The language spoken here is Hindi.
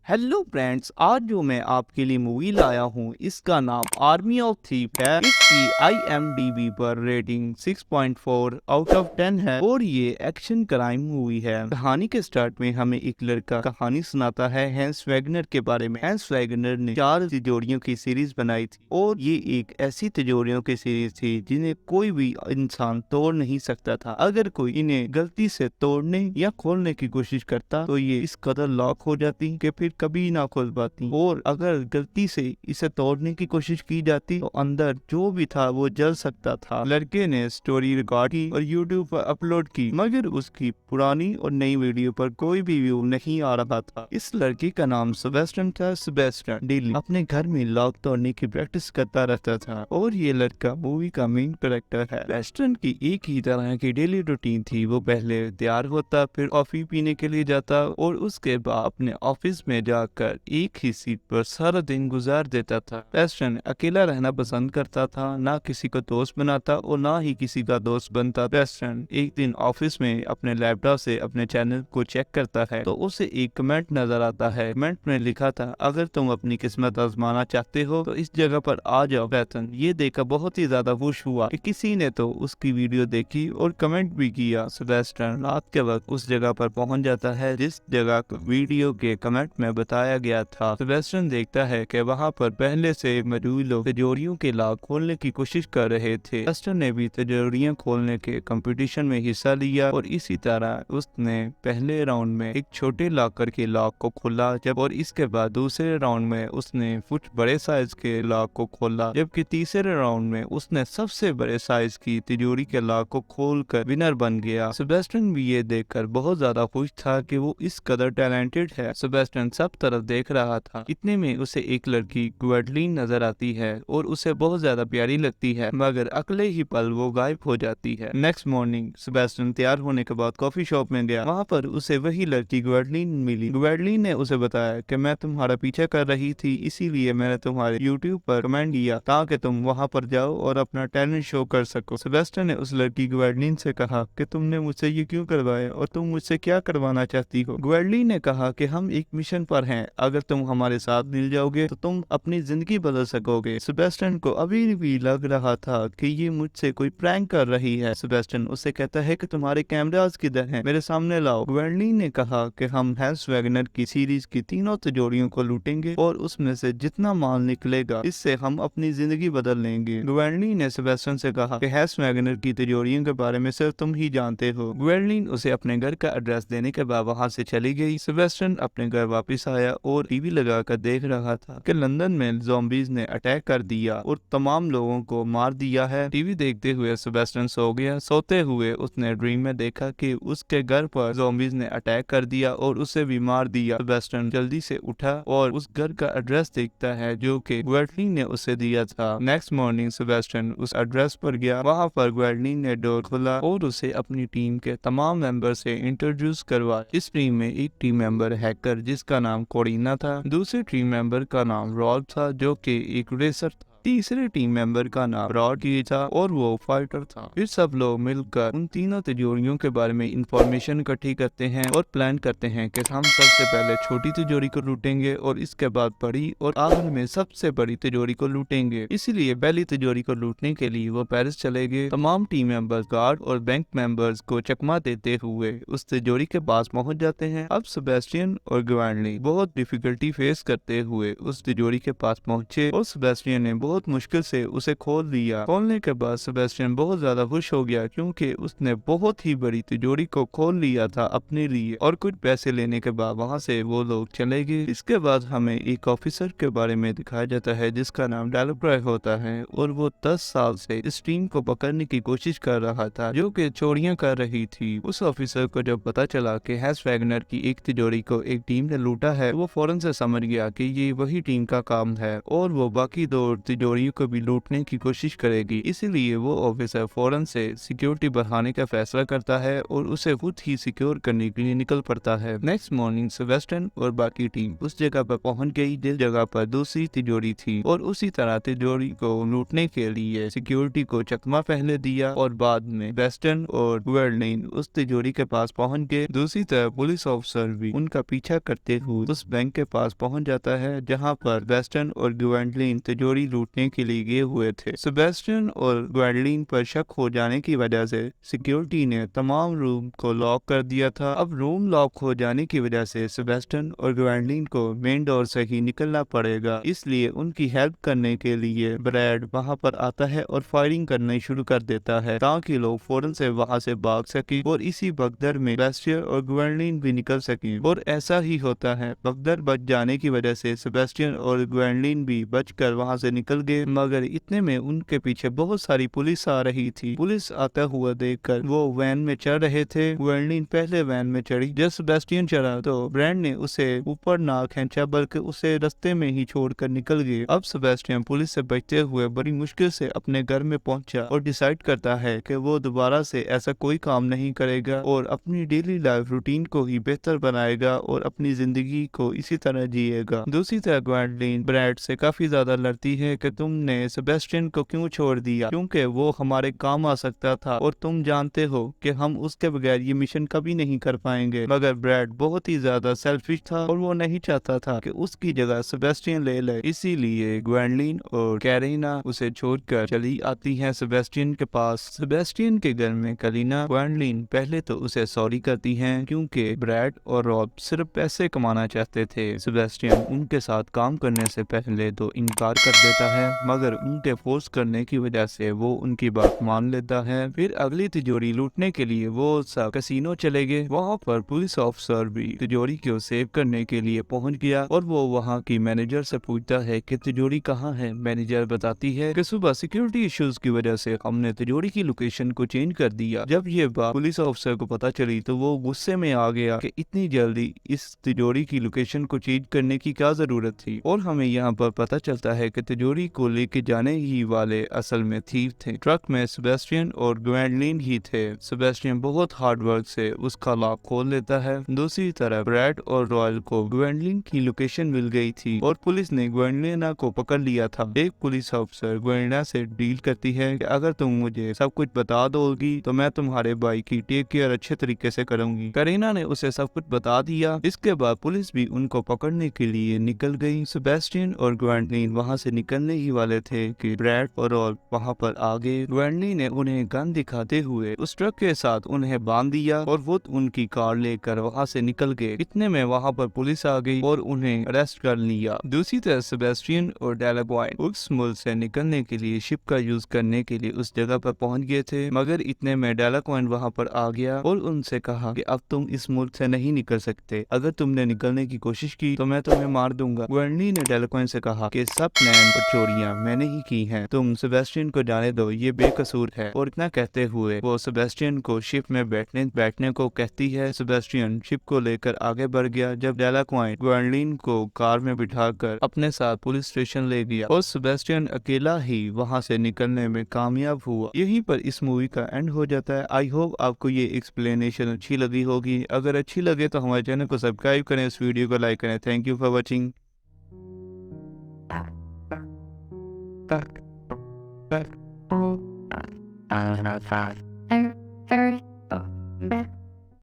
हेलो फ्रेंड्स, आज जो मैं आपके लिए मूवी लाया हूँ इसका नाम आर्मी ऑफ थीव है। इसकी IMDb पर रेटिंग 6.4 आउट ऑफ 10 है और ये एक्शन क्राइम मूवी है। कहानी के स्टार्ट में हमें एक लड़का कहानी सुनाता है हैंस वैगनर के बारे में। हैंस वैगनर ने 4 तिजोरियों की सीरीज बनाई थी और ये एक ऐसी तिजोरियों की सीरीज थी जिन्हें कोई भी इंसान तोड़ नहीं सकता था। अगर कोई इन्हें गलती से तोड़ने या खोलने की कोशिश करता तो ये इस कदर लॉक हो जाती कि फिर कभी ना खोल पाती, और अगर गलती से इसे तोड़ने की कोशिश की जाती तो अंदर जो भी था वो जल सकता था। लड़के ने स्टोरी रिकॉर्ड की और YouTube पर अपलोड की, मगर उसकी पुरानी और नई वीडियो पर कोई भी व्यू नहीं आ रहा था। इस लड़के का नाम सेबेस्टियन था। सेबेस्टियन डेली अपने घर में लॉक तोड़ने की प्रैक्टिस करता रहता था और ये लड़का मूवी का मेन कैरेक्टर है। सेबेस्टियन की एक ही तरह की डेली रूटीन थी। वो पहले तैयार होता, फिर कॉफी पीने के लिए जाता और उसके बाद अपने ऑफिस में जाकर एक ही सीट पर सारा दिन गुजार देता था। सेबेस्टियन अकेला रहना पसंद करता था, ना किसी को दोस्त बनाता और ना ही किसी का दोस्त बनता। सेबेस्टियन एक दिन ऑफिस में अपने लैपटॉप से अपने चैनल को चेक करता है तो उसे एक कमेंट नजर आता है। कमेंट में लिखा था, अगर तुम अपनी किस्मत आजमाना चाहते हो तो इस जगह पर आ जाओ। सेबेस्टियन ये देखकर बहुत ही ज्यादा खुश हुआ कि किसी ने तो उसकी वीडियो देखी और कमेंट भी किया। सेबेस्टियन रात के वक्त उस जगह पर पहुंच जाता है जिस जगह को वीडियो के कमेंट में बताया गया था। सेबेस्टियन देखता है कि वहां पर पहले से मौजूद लोग तिजोरियों के लॉक खोलने की कोशिश कर रहे थे। सेबेस्टियन ने भी तिजोरियां खोलने के कंपटीशन में हिस्सा लिया और इसी तरह उसने पहले राउंड में एक छोटे लॉकर के लॉक को खोला, जब और इसके बाद दूसरे राउंड में उसने कुछ बड़े साइज के लॉक को खोला, जबकि तीसरे राउंड में उसने सबसे बड़े साइज की तिजोरी के लॉक को खोलकर विनर बन गया। सेबेस्टियन भी ये देखकर बहुत ज्यादा खुश था कि वो इस कदर टैलेंटेड है। सेबेस्टियन सब तरफ देख रहा था। इतने में उसे एक लड़की ग्वेडलिन नजर आती है और उसे बहुत ज्यादा प्यारी लगती है, मगर अगले ही पल वो गायब हो जाती है। नेक्स्ट मॉर्निंग सेबेस्टियन तैयार होने के बाद कॉफी शॉप में गया। वहाँ पर उसे वही लड़की ग्वेडलिन मिली। ग्वेडलिन ने उसे बताया कि मैं तुम्हारा पीछा कर रही थी, इसीलिए मैंने तुम्हारे YouTube पर कमेंट किया ताकि तुम वहाँ पर जाओ और अपना टैलेंट शो कर सको। सेबेस्टियन ने उस लड़की ग्वेडलिन से कहा कि तुमने मुझसे ये क्यों करवाया और तुम मुझसे क्या करवाना चाहती हो। ग्वेडलिन ने कहा कि हम एक मिशन पर हैं, अगर तुम हमारे साथ मिल जाओगे तो तुम अपनी जिंदगी बदल सकोगे। सेबेस्टियन को अभी भी लग रहा था कि ये मुझसे कोई प्रैंक कर रही है। सेबेस्टियन उससे कहता है कि तुम्हारे कैमरास किधर हैं, मेरे सामने लाओ। ग्वेडलिन ने कहा कि हम हैंस वैगनर की सीरीज की तीनों तिजोरियों को लूटेंगे और उसमें से जितना माल निकलेगा इससे हम अपनी जिंदगी बदल लेंगे। ग्वेडलिन ने सेबेस्टियन से कहा कि हैंस वैगनर की तिजोरियों के बारे में सिर्फ तुम ही जानते हो। ग्वेडलिन उसे अपने घर का एड्रेस देने के बाद वहाँ से चली गई। सेबेस्टियन अपने घर वापस आया और टीवी लगाकर देख रहा था कि लंदन में ज़ॉम्बीज ने अटैक कर दिया और तमाम लोगों को मार दिया है। टीवी देखते हुए सेबेस्टियन सो गया। सोते हुए उसने ड्रीम में देखा कि उसके घर पर ज़ॉम्बीज ने अटैक कर दिया और उसे भी मार दिया। सेबेस्टियन जल्दी से उठा और उस घर का एड्रेस देखता है जो कि ग्वेडलिन ने उसे दिया था। नेक्स्ट मॉर्निंग सेबेस्टियन उस एड्रेस पर गया। वहाँ पर ग्वेडलिन ने डोर खोला और उसे अपनी टीम के तमाम मेंबर से इंट्रोड्यूस करवाया। इस टीम में एक टीम मेंबर हैकर जिसका नाम कोरिना था, दूसरे टीम मेंबर का नाम रॉब था जो कि एक रेसर था, तीसरे टीम मेंबर का नाम रॉडी था और वो फाइटर था। फिर सब लोग मिलकर उन तीनों तिजोरियों के बारे में इंफॉर्मेशन इकट्ठी करते हैं और प्लान करते हैं कि हम सबसे पहले छोटी तिजोरी को लूटेंगे और इसके बाद बड़ी और आखिर में सबसे बड़ी तिजोरी को लूटेंगे। इसीलिए पहली तिजोरी को लूटने के लिए वो पेरिस चले गए। तमाम टीम मेंबर्स गार्ड और बैंक मेंबर्स को चकमा देते हुए उस तिजोरी के पास पहुंच जाते हैं। अब सेबेस्टियन और ग्वेडलिन बहुत डिफिकल्टी फेस करते हुए उस तिजोरी के पास पहुंचे और सेबेस्टियन ने बहुत मुश्किल से उसे खोल दिया। खोलने के बाद सेबेस्टियन बहुत ज्यादा खुश हो गया क्योंकि उसने बहुत ही बड़ी तिजोरी को खोल लिया था अपने लिए, और कुछ पैसे लेने के बाद वहां से वो लोग चले गए। इसके बाद हमें एक ऑफिसर के बारे में दिखाया जाता है जिसका नाम डेलफ्रॉय होता है और वो 10 साल से इस टीम को पकड़ने की कोशिश कर रहा था जो कि चोरियां कर रही थी। उस ऑफिसर को जब पता चला कि हैंस वैगनर की एक तिजोरी को एक टीम ने लूटा है, वो फौरन से समझ गया कि ये वही टीम का काम है और वो बाकी दो तिजोरी को भी लूटने की कोशिश करेगी। इसीलिए वो ऑफिसर फौरन से सिक्योरिटी बढ़ाने का फैसला करता है और उसे खुद ही सिक्योर करने के लिए निकल पड़ता है। नेक्स्ट मॉर्निंग सेबेस्टियन और बाकी टीम उस जगह पर पहुंच गई जिस जगह पर दूसरी तिजोरी थी और उसी तरह तिजोरी को लूटने के लिए सिक्योरिटी को चकमा पहले दिया और बाद में वेस्टर्न और ग्वेंडोलिन उस तिजोरी के पास पहुंच गए। दूसरी तरफ पुलिस ऑफिसर भी उनका पीछा करते हुए उस बैंक के पास पहुंच जाता है जहां पर वेस्टर्न और ग्वेंडोलिन तिजोरी लूटने के लिए गए हुए थे। सेबेस्टियन और ग्वेंडोलिन पर शक हो जाने की वजह से सिक्योरिटी ने तमाम रूम को लॉक कर दिया था। अब रूम लॉक हो जाने की वजह से सेबेस्टियन और ग्वेंडोलिन को मेन डोर से ही निकलना पड़ेगा, इसलिए उनकी हेल्प करने के लिए ब्रैड वहां पर आता है और फायरिंग करना शुरू कर देता है ताकि लोग फौरन से वहां से भाग सके और इसी भगदड़ में सेबेस्टियन और ग्वेंडोलिन भी निकल सके। और ऐसा ही होता है, भगदड़ बच जाने की वजह से सेबेस्टियन और ग्वेंडोलिन भी बचकर वहां से निकल गए, मगर इतने में उनके पीछे बहुत सारी पुलिस आ रही थी। पुलिस आता हुआ देखकर वो वैन में चढ़ रहे थे। ग्वेंडोलिन पहले वैन में चढ़ी। जब सेबेस्टियन चढ़ा तो ब्रैंड ने उसे ऊपर ना खींचा बल्कि उसे रास्ते में ही छोड़कर निकल गए। अब सेबेस्टियन पुलिस से बचते हुए बड़ी मुश्किल से अपने घर में पहुंचा और डिसाइड करता है कि वो दोबारा से ऐसा कोई काम नहीं करेगा और अपनी डेली लाइफ रूटीन को ही बेहतर बनाएगा और अपनी जिंदगी को इसी तरह जिएगा। दूसरी तरफ ग्वेंडोलिन ब्रैड से काफी ज्यादा लड़ती है कि तुमने सेबेस्टियन को क्यों छोड़ दिया, क्योंकि वो हमारे काम आ सकता था और तुम जानते हो कि हम उसके बगैर ये मिशन कभी नहीं कर पाएंगे। मगर ब्रैड बहुत ही ज्यादा सेल्फिश था और वो नहीं चाहता था कि उसकी जगह सेबेस्टियन ले ले। इसीलिए ग्वेंडोलिन और कैरीना उसे छोड़कर चली आती है सेबेस्टियन के पास। सेबेस्टियन के घर में करीना ग्वेंडोलिन पहले तो उसे सॉरी करती है क्योंकि ब्रैड और रॉब सिर्फ पैसे कमाना चाहते थे। सेबेस्टियन उनके साथ काम करने से पहले तो इनकार कर देता है, मगर उनके फोर्स करने की वजह से वो उनकी बात मान लेता है। फिर अगली तिजोरी लूटने के लिए वो सब कैसीनो चले गए। वहाँ पर पुलिस ऑफिसर भी तिजोरी को सेव करने के लिए पहुँच गया और वो वहाँ की मैनेजर से पूछता है कि तिजोरी कहाँ है। मैनेजर बताती है कि सुबह सिक्योरिटी इश्यूज की वजह से हमने तिजोरी की लोकेशन को चेंज कर दिया। जब ये बात पुलिस ऑफिसर को पता चली तो वो गुस्से में आ गया कि इतनी जल्दी इस तिजोरी की लोकेशन को चेंज करने की क्या जरूरत थी। और हमें यहाँ पर पता चलता है कि तिजोरी को लेके जाने ही वाले असल में थीव थे। ट्रक में सेबेस्टियन और ग्वेंडोलिन ही थे। सेबेस्टियन बहुत हार्ड वर्क से उसका लॉक खोल लेता है। दूसरी तरफ ब्रैड और रॉयल को ग्वेंडोलिन की लोकेशन मिल गई थी और पुलिस ने ग्वेंडोलिना को पकड़ लिया था। एक पुलिस ऑफिसर ग्वेंडोलिना से डील करती है कि अगर तुम मुझे सब कुछ बता दोगी तो मैं तुम्हारे भाई की टेक केयर अच्छे तरीके से करूंगी। करीना ने उसे सब कुछ बता दिया। इसके बाद पुलिस भी उनको पकड़ने के लिए निकल गई। सेबेस्टियन और ग्वेंडोलिन वहां से निकलने ही वाले थे कि ब्रैड और रॉल वहां पर आ गए। ग्वेंडोलिन ने उन्हें गन दिखाते हुए उस ट्रक के साथ उन्हें बांध दिया और वो उनकी कार लेकर वहां से निकल गए। इतने में वहां पर पुलिस आ गई और उन्हें अरेस्ट कर लिया। दूसरी तरफ सेबेस्टियन और डेलाक्वाइन उस मुल्क से निकलने के लिए शिप का यूज करने के लिए उस जगह पर पहुंच गए थे, मगर इतने में डेलाक्वाइन वहां पर आ गया और उनसे कहा कि अब तुम इस मुल्क से नहीं निकल सकते। अगर तुमने निकलने की कोशिश की तो मैं तुम्हें मार दूंगा। ग्वेंडोलिन ने डेलाक्वाइन से कहा कि सब प्लान और चोरियां मैंने ही की हैं, तुम सेबेस्टियन को जाने दो, ये बेकसूर है। और इतना कहते हुए वो सेबेस्टियन को शिप में बैठने को कहती है। सेबेस्टियन शिप को लेकर आगे बढ़ गया। जब डेलाक्वाइन ग्वेंडोलिन को कार में बिठाकर अपने साथ पुलिस स्टेशन ले गया और सेबेस्टियन अकेला ही वहां से निकलने में कामयाब हुआ। यहीं पर इस मूवी का एंड हो जाता है। आई होप आपको ये एक्सप्लेनेशन अच्छी लगी होगी। अगर अच्छी लगे तो हमारे चैनल को सब्सक्राइब करें, इस वीडियो को लाइक करें। Thank you for watching. Back.